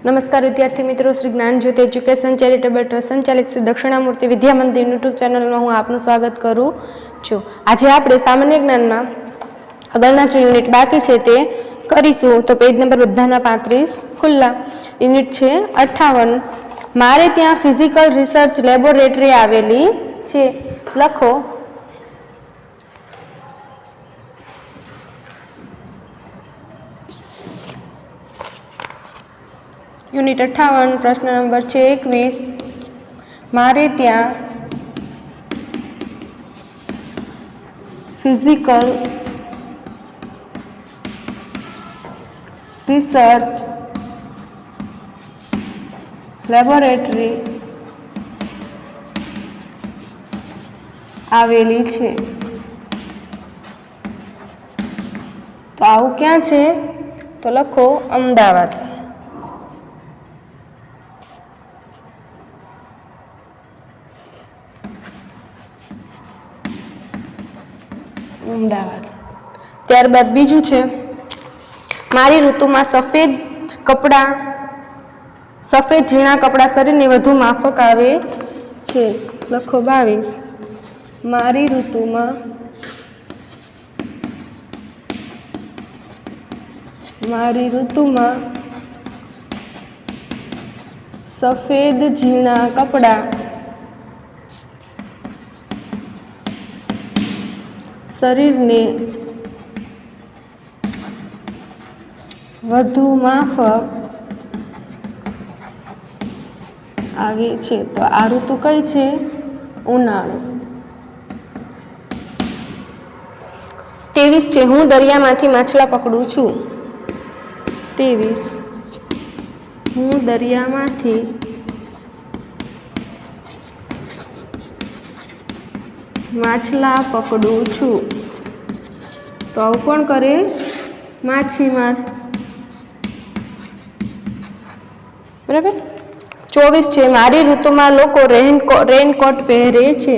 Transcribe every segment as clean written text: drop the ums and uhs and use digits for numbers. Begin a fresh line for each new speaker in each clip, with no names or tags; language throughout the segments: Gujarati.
नमस्कार विद्यार्थी मित्रों, श्री ज्ञान ज्योति एज्युकेशन चेरिटेबल ट्रस्ट संचालित श्री दक्षिणामूर्ति विद्या मंदिर यूट्यूब चैनल में हूँ आपનું स्वागत करूँ છું। આજે આપણે સામાન્ય જ્ઞાનમાં આગળના જે યુનિટ બાકી છે તે કરીશું। તો પેજ નંબર બધાના 35 ખુલ્લા। યુનિટ છે 58। મારે ત્યાં ફિઝિકલ રિસર્ચ લેબોરેટરી આવેલી છે। લખો यूनिट 58 प्रश्न नंबर 21। मारे त्या फिजिकल रिसर्च लेबोरेटरी आवेली छे। तो आवुं क्यां छे? तो लखो अमदावाद। अमदावाद। त्यारबाद बीजू छे, मारी ऋतु में सफेद झीणा कपड़ा शरीर ने वधु माफक आवे छे। लखो 22। मारी ऋतु में सफेद झीणा कपड़ा शरीर ने वधु माफक आवे छे। तो आ ऋतु कई छे? उनाळो। 23 छे, हूँ दरियामांथी माछला पकड़ू छूं। 23 हूँ दरियामांथी माछला पकड़ू छू। तो आવું कोण करे? माछीमार। बराबर। 24 छे, मारी ऋतु में लोको रेनकोट पहरे छे।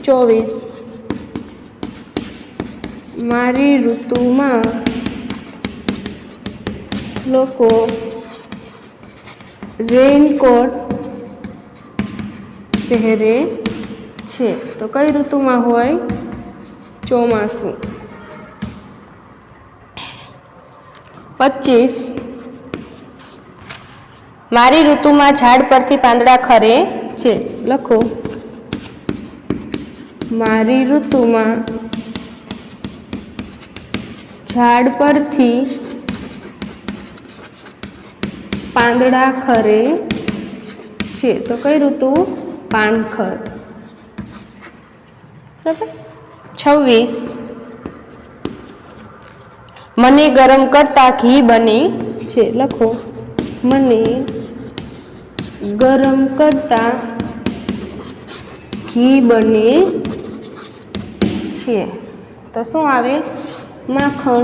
24 मारी ऋतु में लोको रेनकोट पहरे छे। तो कई ऋतु में होय? चोमासु। 25 मारी ऋतु में झाड़ परथी પાંદડા खरे छे। लखो मारी ऋतु में झाड़ परथी પાંદડા खरे छे। तो कई ऋतु? पानखर। 26 मने गरम करता घी बने छे। लखो मने गरम करता घी बने छे। तो शुं आवे? माखण।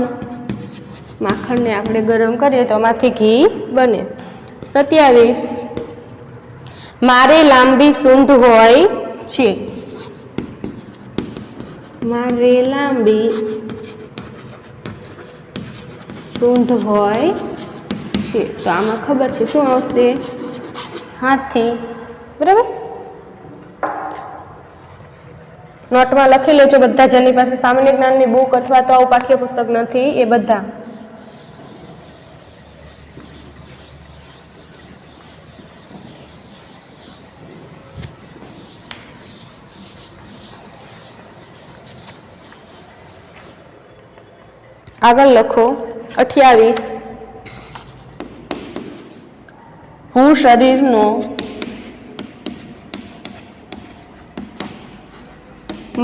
माखण ने आपणे गरम करीए तो एमांथी घी बने। 27 मारे लांबी सूंढ होय छे। मारे लांबी सूंढ होय छे। तो आमां खबर छे शुं आवशे? हाथी। बराबर। नोट में लखी लेजो बधा जेनी पासे सामान्य ज्ञाननी बुक अथवा तो आवुं पाठ्यपुस्तक नथी ए बधा। आगळ लखो 28 हूँ शरीरनो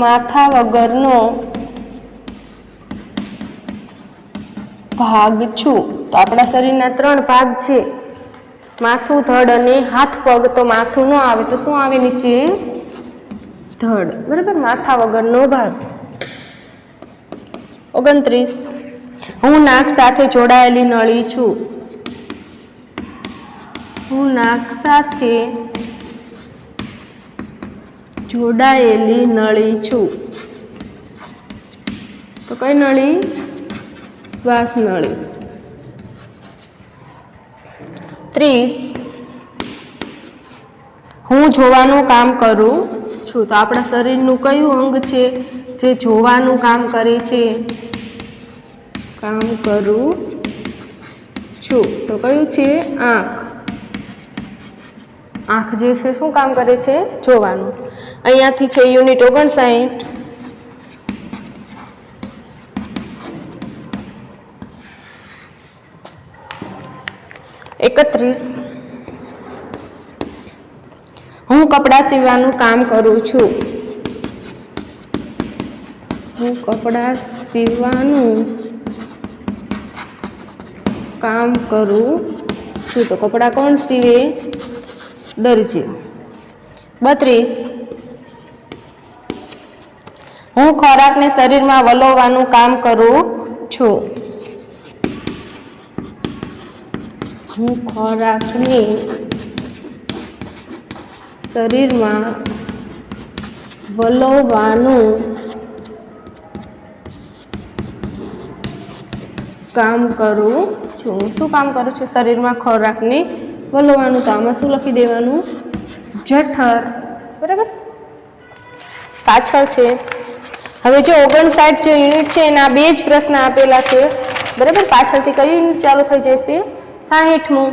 माथा वगरनो भाग छू। तो अपना शरीरना 3 भाग छे, माथुं, धड़ अने हाथ पग। तो माथुं न आवे तो शुं आवे नीचे? धड़। बराबर। माथा वगरनो भाग। 29 हूँ नाक साथे जोड़ायेली नळी छू। हूँ नाक साथे जोड़ायेली नळी छू। तो कई नळी? श्वास नळी। 30 હું જોવાનું કામ કરું છું. તો આપણા શરીરનું કયું અંગ છે જે જોવાનું કામ કરે છે? કામ કરું છું. તો કયું છે? આંખ. આંખ જે છે શું કામ કરે છે? જોવાનું. અહીંયાથી છે યુનિટ 59. 31 હું કપડાં સીવવાનું કામ કરું છું. હું કપડાં સીવવાનું કામ કરું છું. તો કપડાં કોણ સીવે? દરજી. 32 હું ખોરાકને શરીરમાં વલોવવાનું કામ કરું છું. હું ખોરાકને શરીરમાં વલોવવાનું કામ કરું છું. શું કામ કરું છું? શરીરમાં ખોરાકને વલોવવાનું. તો આમાં શું લખી દેવાનું? જઠર. બરાબર. પાછળ છે. હવે જો 59 જે યુનિટ છે એના 2 જ પ્રશ્ન આપેલા છે. બરાબર. પાછળથી કયું યુનિટ ચાલુ થઈ જશે? 60મું.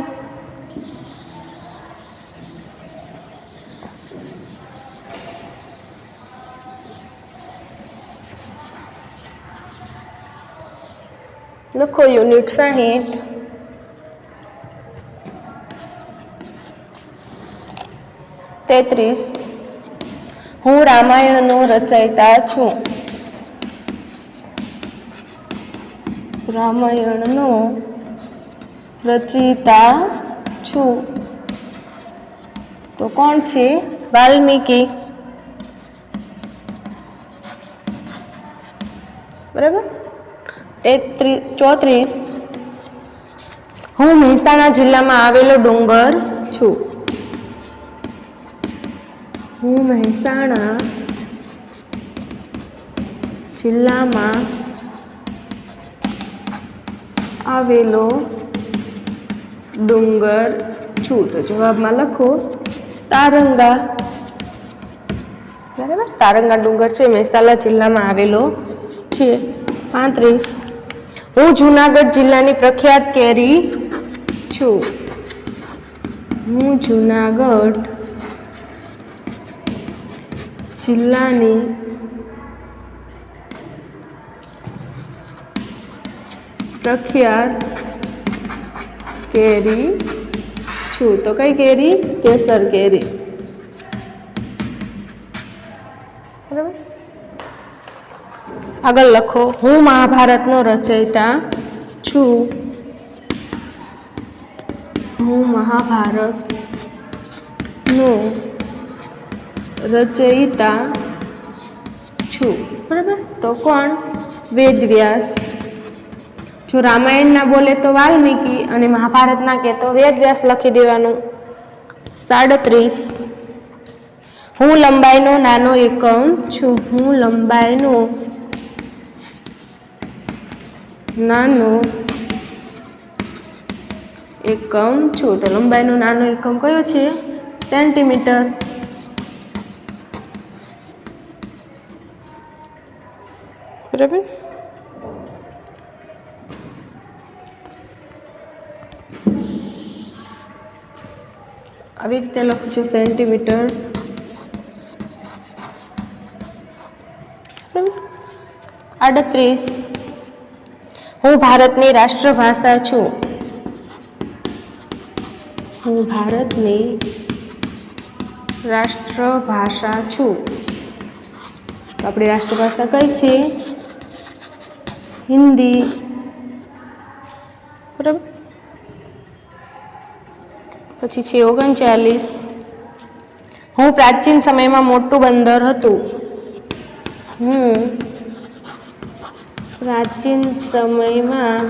લખો યુનિટ 60. 33 હું રામાયણનો રચયિતા છું. રામાયણનો રચયિતા છું. તો કોણ છે? વાલ્મીકી. બરાબર. 34 હું મહેસાણા જિલ્લામાં આવેલો ડુંગર છું. હું મહેસાણા જિલ્લામાં આવેલો ડુંગર છું. તો જવાબમાં લખો તારંગા. બરાબર. તારંગા ડુંગર છે મહેસાણા જિલ્લામાં આવેલો છે. 35 હું જુનાગઢ જિલ્લાની પ્રખ્યાત કેરી છું. હું જુનાગઢ જિલ્લાની પ્રખ્યાત કેરી છું. તો કઈ કેરી? કેસર કેરી. બરાબર. આગળ લખો હું મહાભારતનો રચયિતા છું. હું મહાભારતનો રચયિતા છું. બરાબર. તો કોણ? વેદવ્યાસ. જો રામાયણના બોલે તો વાલ્મીકી અને મહાભારતના કે તો વેદવ્યાસ લખી દેવાનું. 37 હું લંબાઈનો નાનો એકમ છું. હું લંબાઈનો નાનો એકમ છું. તો લંબાઈનો નાનો એકમ કયો છે? સેન્ટીમીટર. બરાબર. આવી રીતે લખજો સેન્ટીમીટર. 38 હું ભારતની રાષ્ટ્રભાષા છું. હું ભારતની રાષ્ટ્રભાષા છું. તો આપણી રાષ્ટ્રભાષા કઈ છે? હિન્દી. બરાબર. પછી છે 39 હું પ્રાચીન સમયમાં મોટું બંદર હતું. હું પ્રાચીન સમયમાં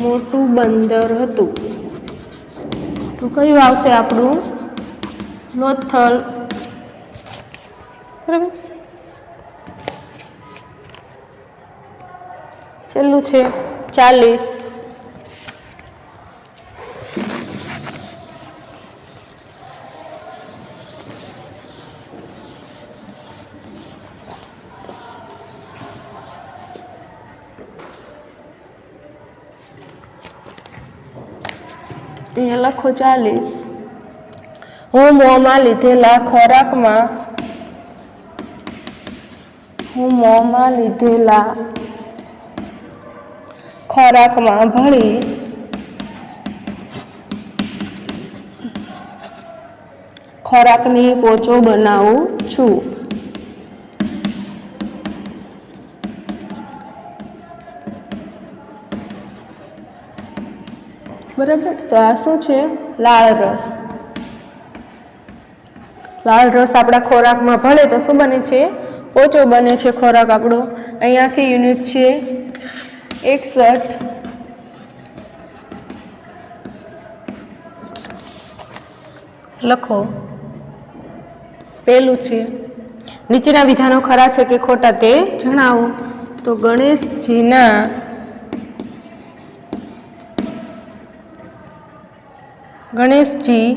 મોટું બંદર હતું. તો કયું આવશે આપણું? લોથલ. બરાબર. છેલ્લું છે 40 અહીંયા લખો 40. હું મોંમાં લીધેલા ખોરાકમાં ભળી ખોરાકની પોચો બનાવું છું. બરાબર. તો આ શું છે? લાળ રસ. લાળ રસ આપણા ખોરાકમાં ભળે તો શું બને છે? પોચો બને છે ખોરાક આપણો. અહીંયાથી યુનિટ છે 61. લખો. પહેલું છે, નીચેના વિધાનો ખરા છે કે ખોટા તે જણાવો. તો ગણેશજી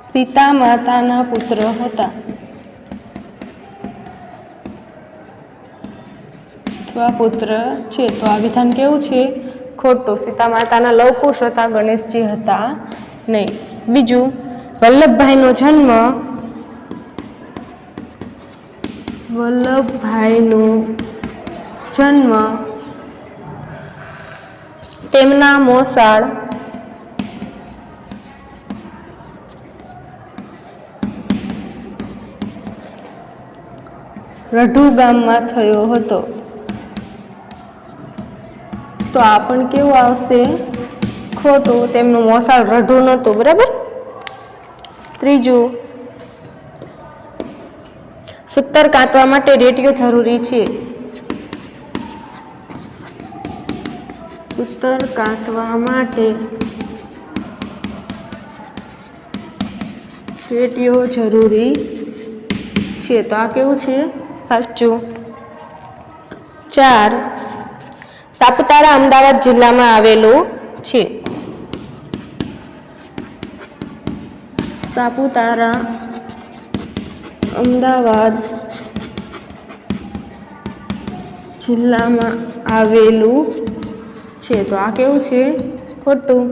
સીતા માતાના પુત્ર હતા અથવા પુત્ર છે. તો આ વિધાન કેવું છે? ખોટું. સીતા માતાના લવકુશ હતા, ગણેશજી હતા નહીં. બીજું, વલ્લભભાઈનો જન્મ તેમના મોસાળ રઢુ ગામમાં થયો હતો. તો આ પણ કેવું આવશે? ખોટું. તેમનું મોસાળ રઢુ નહોતું. બરાબર. ત્રીજું, સૂતર કાતવા માટે રેડિયો જરૂરી છે. સૂતર કાતવા માટે રેડિયો જરૂરી છે. તો આ કેવું છે? સાચું. 4, સાપુતારા અમદાવાદ જિલ્લામાં આવેલું છે. સાપુતારા અમદાવાદ જિલ્લામાં આવેલું છે. તો આ કેવું છે? ખોટું.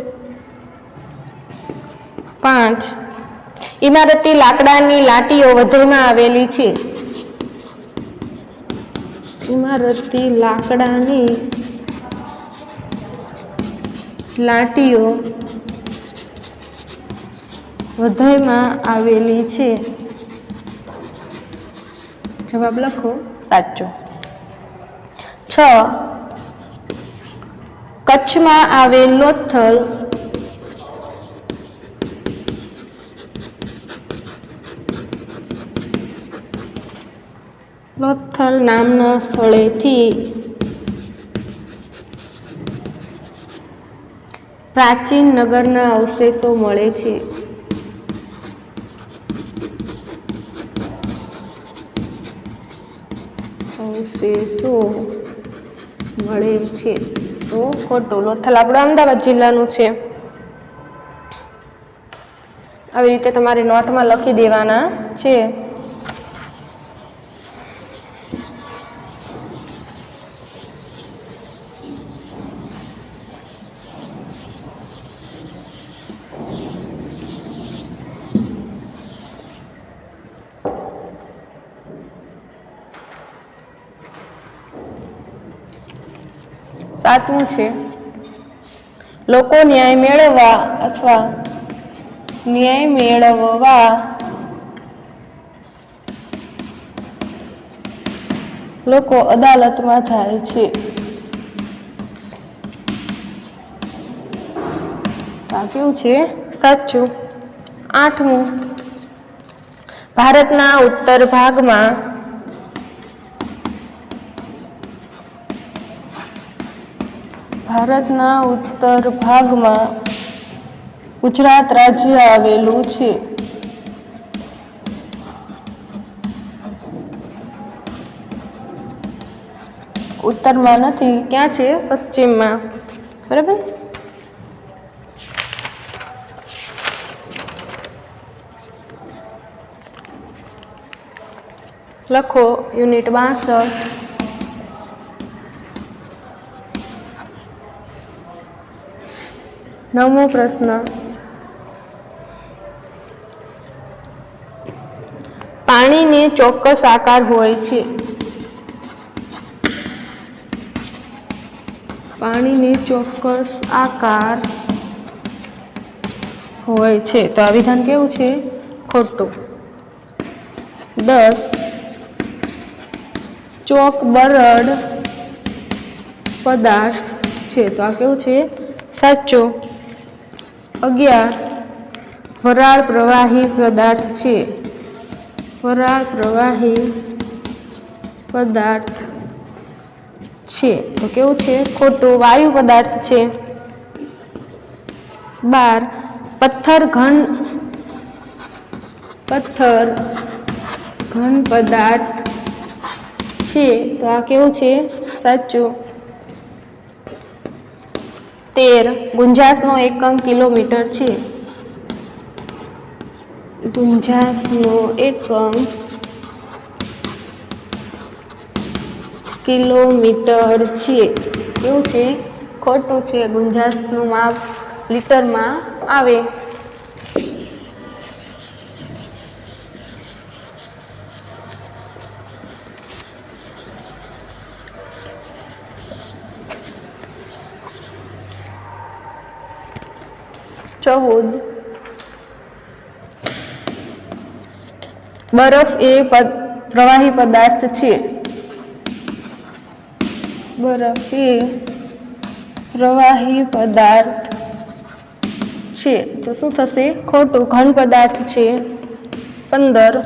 5, ઇમારતી લાકડાની લાટીઓ વધઈમાં આવેલી છે. ઇમારતી લાકડાની લાટીઓ વધઈમાં આવેલી છે. જવાબ લખો. સાચો. 6, કચ્છમાં આવેલ લોથલ નામના સ્થળેથી પ્રાચીન નગરના અવશેષો મળે છે. તો ખોટું. લોથલ આપણું અમદાવાદ જિલ્લાનું છે. આવી રીતે તમારે નોટમાં લખી દેવાના છે. સાતમું છે, લોકો ન્યાય મેળવવા અથવા ન્યાય મેળવવા લોકો અદાલતમાં જાય છે. આ કેવું છે? સાચું. 8મું, ભારતના ઉત્તર ભાગમાં ગુજરાત રાજ્ય આવેલું છે. ઉત્તરમાં નથી, ક્યાં છે? પશ્ચિમમાં. બરાબર. લખો યુનિટ 62. 9મો પ્રશ્ન, પાણીને ચોક્કસ આકાર હોય છે. પાણીને ચોક્કસ આકાર હોય છે. તો આ વિધાન કેવું છે? ખોટું. 10 ચોક બરડ પદાર્થ છે. તો આ કેવું છે? સાચું. 11 વરાળ પ્રવાહી પદાર્થ છે. વરાળ પ્રવાહી પદાર્થ છે. તો કેવું છે? ખોટું. વાયુ પદાર્થ છે. 12 પથ્થર ઘન પદાર્થ છે. તો આ કેવું છે? સાચું. 13 ગુંજાશનો એકમ કિલોમીટર છે. ગુંજાશનો એકમ કિલોમીટર છે. કેવું છે? ખોટું છે. ગુંજાશનું માપ લીટરમાં આવે. બરફ એ પ્રવાહી પદાર્થ છે. બરફ એ પ્રવાહી પદાર્થ છે. તો શું થશે? ખોટું. ઘન પદાર્થ છે. 15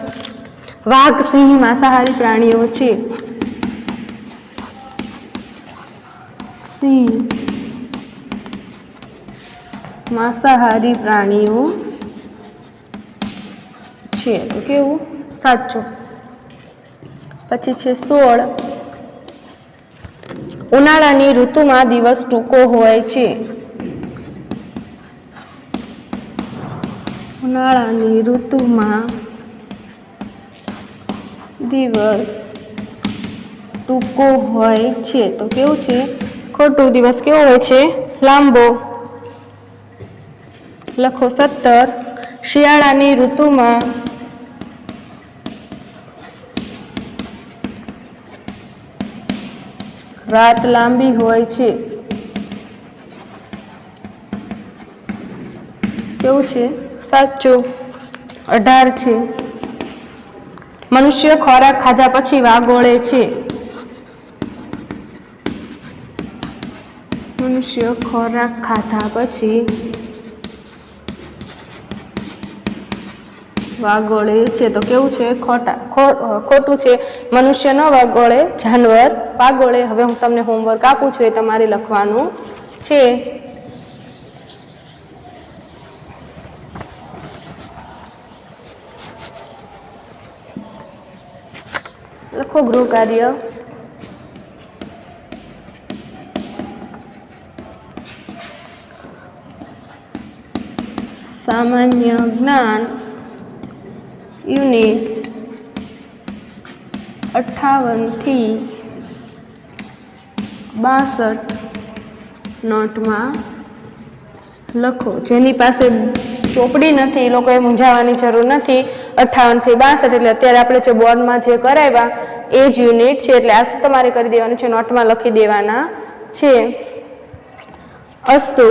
વાઘ, સિંહ માંસાહારી પ્રાણીઓ છે. સિંહ માંસાહારી પ્રાણીઓ છે. તો કેવું? સાચું. પછી છે 16 ઉનાળાની ઋતુમાં દિવસ ટૂંકો હોય છે. ઉનાળાની ઋતુમાં દિવસ ટૂંકો હોય છે. તો કેવું છે? ખોટું. દિવસ કેવો હોય છે? લાંબો. લખો. 17 શિયાળાની ઋતુમાં રાત લાંબી હોય છે. કેવું છે? સાચું. 18 છે મનુષ્ય ખોરાક ખાધા પછી વાગોળે છે. મનુષ્ય ખોરાક ખાધા પછી વાગોળે છે. તો કેવું છે? ખોટું છે. મનુષ્ય ન વાગોળે, જાનવર વાગોળે. હવે હું તમને હોમવર્ક આપું છું, એ તમારે લખવાનું છે. લખો ગૃહ કાર્ય. સામાન્ય જ્ઞાન યુનિટ 58 થી 62 નોટમાં લખો. જેની પાસે ચોપડી નથી એ લોકોએ મૂંઝાવાની જરૂર નથી. 58 થી 62 એટલે અત્યારે આપણે જે બોર્ડમાં જે કરાવ્યા એ જ યુનિટ છે. એટલે આ તમારે કરી દેવાનું છે, નોટમાં લખી દેવાના છે. અસ્તુ.